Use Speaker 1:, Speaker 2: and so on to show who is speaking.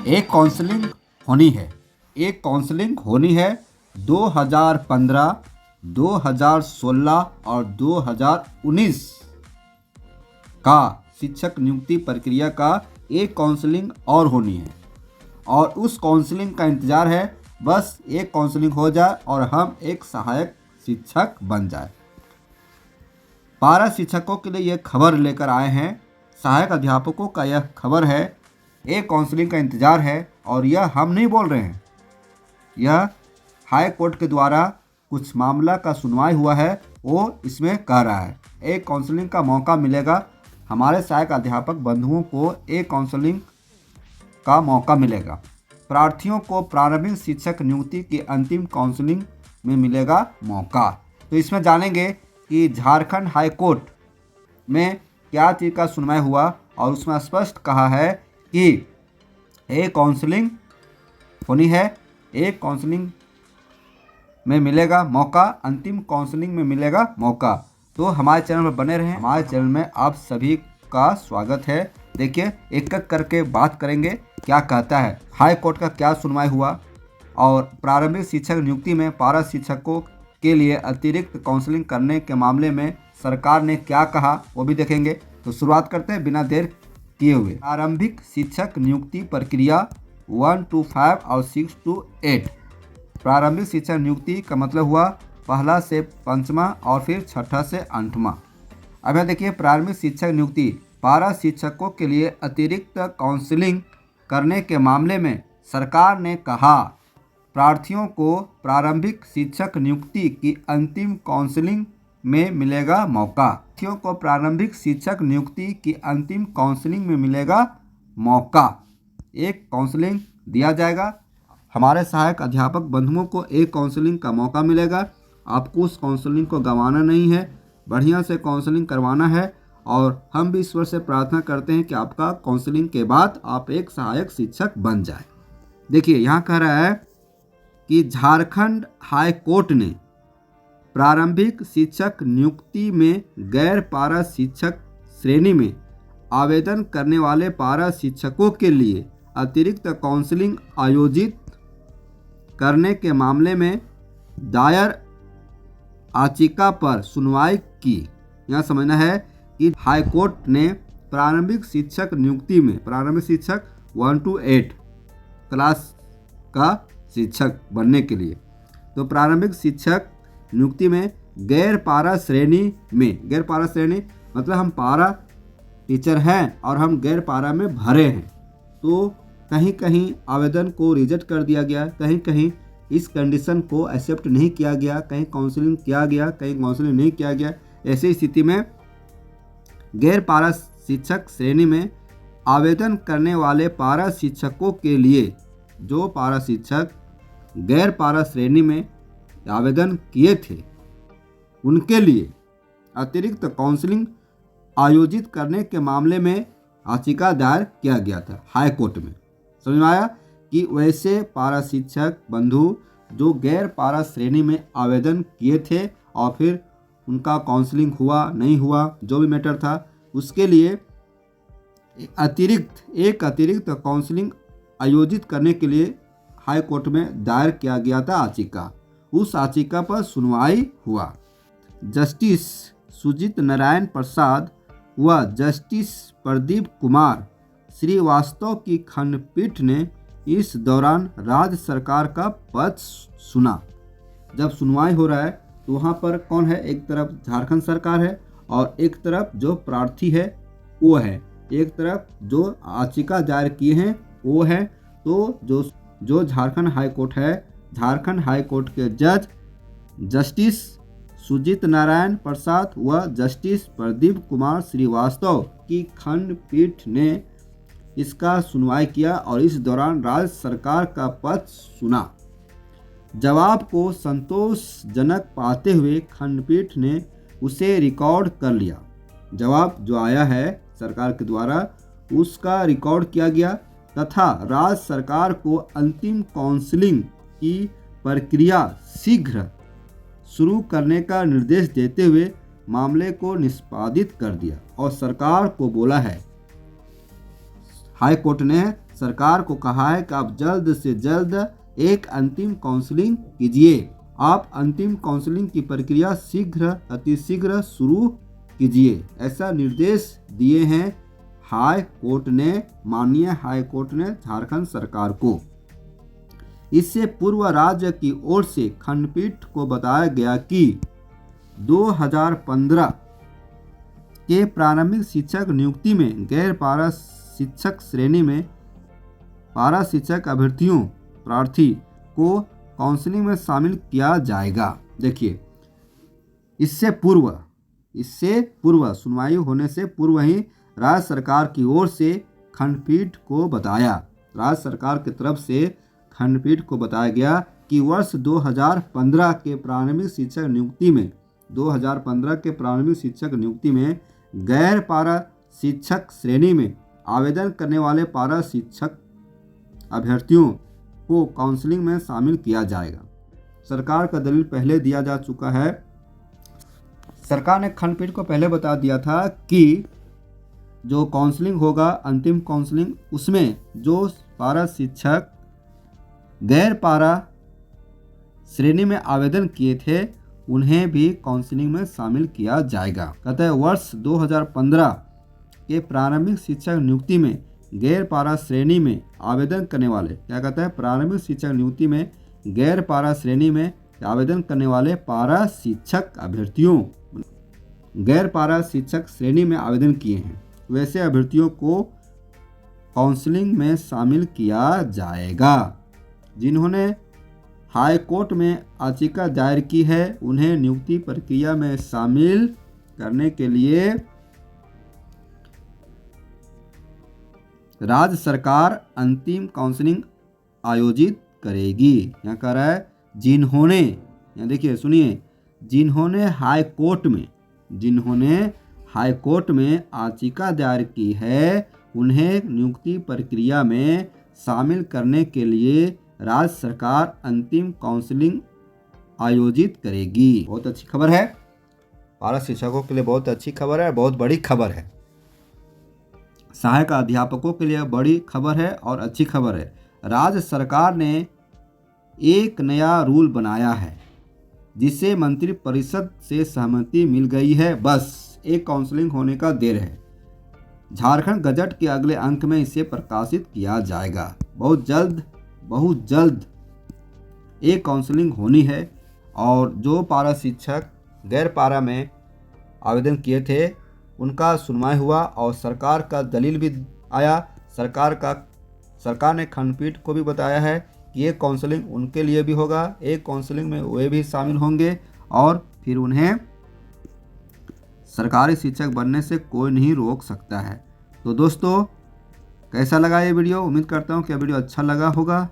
Speaker 1: एक काउंसलिंग होनी है। एक काउंसलिंग होनी है 2015, 2016 और 2019 का शिक्षक नियुक्ति प्रक्रिया का एक काउंसलिंग और होनी है और उस काउंसलिंग का इंतज़ार है। बस एक काउंसलिंग हो जाए और हम एक सहायक शिक्षक बन जाए। पारा शिक्षकों के लिए यह खबर लेकर आए हैं। सहायक अध्यापकों का यह खबर है। एक काउंसलिंग का इंतज़ार है और यह हम नहीं बोल रहे हैं, यह हाई कोर्ट के द्वारा कुछ मामला का सुनवाई हुआ है, वो इसमें कह रहा है एक काउंसलिंग का मौका मिलेगा। हमारे सहायक अध्यापक बंधुओं को एक काउंसलिंग का मौका मिलेगा। प्रार्थियों को प्रारंभिक शिक्षक नियुक्ति की अंतिम काउंसलिंग में मिलेगा मौका। तो इसमें जानेंगे कि झारखंड हाई कोर्ट में क्या चीज़ का सुनवाई हुआ और उसमें स्पष्ट कहा है कि एक काउंसलिंग होनी है, एक काउंसलिंग में मिलेगा मौका, अंतिम काउंसलिंग में मिलेगा मौका। तो हमारे चैनल पर बने रहें। हमारे चैनल में आप सभी का स्वागत है। देखिए एक एक करके बात करेंगे क्या कहता है, हाई कोर्ट का क्या सुनवाई हुआ और प्रारंभिक शिक्षक नियुक्ति में पारा शिक्षकों के लिए अतिरिक्त काउंसलिंग करने के मामले में सरकार ने क्या कहा वो भी देखेंगे। तो शुरुआत करते हैं बिना देर किए हुए। प्रारंभिक शिक्षक नियुक्ति प्रक्रिया 1 to 5 और 6 to 8। प्रारंभिक शिक्षक नियुक्ति का मतलब हुआ पहला से पंचमा और फिर छठा से आठवां। अब यहाँ देखिए प्रारंभिक शिक्षक नियुक्ति पारा शिक्षकों के लिए अतिरिक्त काउंसलिंग करने के मामले में सरकार ने कहा प्रार्थियों को प्रारंभिक शिक्षक नियुक्ति की अंतिम काउंसलिंग में मिलेगा मौका। प्रार्थियों को प्रारंभिक शिक्षक नियुक्ति की अंतिम काउंसलिंग में मिलेगा मौका। एक काउंसलिंग दिया जाएगा। हमारे सहायक अध्यापक बंधुओं को एक काउंसलिंग का मौका मिलेगा। आपको उस काउंसलिंग को गंवाना नहीं है, बढ़िया से काउंसलिंग करवाना है और हम भी ईश्वर से प्रार्थना करते हैं कि आपका काउंसलिंग के बाद आप एक सहायक शिक्षक बन जाए। देखिए यहाँ कह रहा है कि झारखंड हाई कोर्ट ने प्रारंभिक शिक्षक नियुक्ति में गैर पारा शिक्षक श्रेणी में आवेदन करने वाले पारा शिक्षकों के लिए अतिरिक्त काउंसलिंग आयोजित करने के मामले में दायर याचिका पर सुनवाई की। यहाँ समझना है कि हाई कोर्ट ने प्रारंभिक शिक्षक नियुक्ति में प्रारंभिक शिक्षक 1 to 8 क्लास का शिक्षक बनने के लिए, तो प्रारंभिक शिक्षक नियुक्ति में गैर पारा श्रेणी में, गैर पारा श्रेणी मतलब हम पारा टीचर हैं और हम गैर पारा में भरे हैं, तो कहीं कहीं आवेदन को रिजेक्ट कर दिया गया, कहीं कहीं इस कंडीशन को एक्सेप्ट नहीं किया गया, कहीं काउंसलिंग किया गया, कहीं काउंसलिंग नहीं किया गया। ऐसी स्थिति में गैर पारा शिक्षक श्रेणी में आवेदन करने वाले पारा शिक्षकों के लिए, जो पारा शिक्षक गैर पारा श्रेणी में आवेदन किए थे उनके लिए अतिरिक्त काउंसलिंग आयोजित करने के मामले में याचिका दायर किया गया था हाई कोर्ट में। समझ में आया कि वैसे पारा शिक्षक बंधु जो गैर पारा श्रेणी में आवेदन किए थे और फिर उनका काउंसलिंग हुआ नहीं हुआ, जो भी मैटर था, उसके लिए एक अतिरिक्त काउंसलिंग आयोजित करने के लिए हाई कोर्ट में दायर किया गया था याचिका। उस याचिका पर सुनवाई हुआ। जस्टिस सुजीत नारायण प्रसाद व जस्टिस प्रदीप कुमार श्रीवास्तव की खंडपीठ ने इस दौरान राज्य सरकार का पक्ष सुना। जब सुनवाई हो रहा है तो वहाँ पर कौन है, एक तरफ झारखंड सरकार है और एक तरफ जो प्रार्थी है वो है, एक तरफ जो याचिका दायर किए हैं वो है। तो जो झारखंड हाई कोर्ट है, झारखंड हाई कोर्ट के जज जस्टिस सुजीत नारायण प्रसाद व जस्टिस प्रदीप कुमार श्रीवास्तव की खंडपीठ ने इसका सुनवाई किया और इस दौरान राज्य सरकार का पक्ष सुना। जवाब को संतोषजनक पाते हुए खंडपीठ ने उसे रिकॉर्ड कर लिया। जवाब जो आया है सरकार के द्वारा उसका रिकॉर्ड किया गया तथा राज्य सरकार को अंतिम काउंसलिंग की प्रक्रिया शीघ्र शुरू करने का निर्देश देते हुए मामले को निष्पादित कर दिया और सरकार को बोला है, हाई कोर्ट ने सरकार को कहा है कि आप जल्द से जल्द एक अंतिम काउंसलिंग कीजिए। आप अंतिम काउंसलिंग की प्रक्रिया अतिशीघ्र शुरू कीजिए, ऐसा निर्देश दिए हैं माननीय हाई कोर्ट ने झारखंड सरकार को। इससे पूर्व राज्य की ओर से खंडपीठ को बताया गया कि 2015 के प्रारंभिक शिक्षक नियुक्ति में गैर पारा शिक्षक श्रेणी में पारा शिक्षक प्रार्थी को काउंसलिंग में शामिल किया जाएगा। देखिए, इससे पूर्व सुनवाई होने से पूर्व ही राज्य सरकार की ओर से खंडपीठ को बताया, राज्य सरकार की तरफ से खंडपीठ को बताया गया कि वर्ष 2015 के प्रारंभिक शिक्षक नियुक्ति में गैर पारा शिक्षक श्रेणी में आवेदन करने वाले पारा शिक्षक अभ्यर्थियों को काउंसलिंग में शामिल किया जाएगा। सरकार का दलील पहले दिया जा चुका है। सरकार ने खंडपीठ को पहले बता दिया था कि जो काउंसलिंग होगा, अंतिम काउंसलिंग, उसमें जो पारा शिक्षक गैर पारा श्रेणी में आवेदन किए थे उन्हें भी काउंसलिंग में शामिल किया जाएगा। कहते हैं वर्ष 2015 के प्रारंभिक शिक्षक नियुक्ति में गैर पारा श्रेणी में आवेदन करने वाले, क्या कहता है, प्रारंभिक शिक्षक नियुक्ति में गैर पारा श्रेणी में आवेदन करने वाले पारा शिक्षक अभ्यर्थियों, गैर पारा शिक्षक श्रेणी में आवेदन किए हैं, वैसे अभ्यर्थियों को काउंसलिंग में शामिल किया जाएगा। जिन्होंने हाई कोर्ट में याचिका दायर की है उन्हें नियुक्ति प्रक्रिया में शामिल करने के लिए राज्य सरकार अंतिम काउंसलिंग आयोजित करेगी। यहाँ कह रहा है जिन्होंने, यहाँ देखिए सुनिए, जिन्होंने हाई कोर्ट में याचिका दायर की है उन्हें नियुक्ति प्रक्रिया में शामिल करने के लिए राज्य सरकार अंतिम काउंसलिंग आयोजित करेगी। बहुत अच्छी खबर है, पारा शिक्षकों के लिए बहुत अच्छी खबर है, बहुत बड़ी खबर है, सहायक अध्यापकों के लिए बड़ी खबर है और अच्छी खबर है। राज्य सरकार ने एक नया रूल बनाया है जिसे मंत्रिपरिषद से सहमति मिल गई है। बस एक काउंसलिंग होने का देर है। झारखंड गजट के अगले अंक में इसे प्रकाशित किया जाएगा। बहुत जल्द एक काउंसलिंग होनी है और जो पारा शिक्षक गैर पारा में आवेदन किए थे उनका सुनवाई हुआ और सरकार का दलील भी आया। सरकार ने खंडपीठ को भी बताया है कि ये काउंसलिंग उनके लिए भी होगा, एक काउंसलिंग में वे भी शामिल होंगे और फिर उन्हें सरकारी शिक्षक बनने से कोई नहीं रोक सकता है। तो दोस्तों, कैसा लगा ये वीडियो? उम्मीद करता हूँ कि वीडियो अच्छा लगा होगा।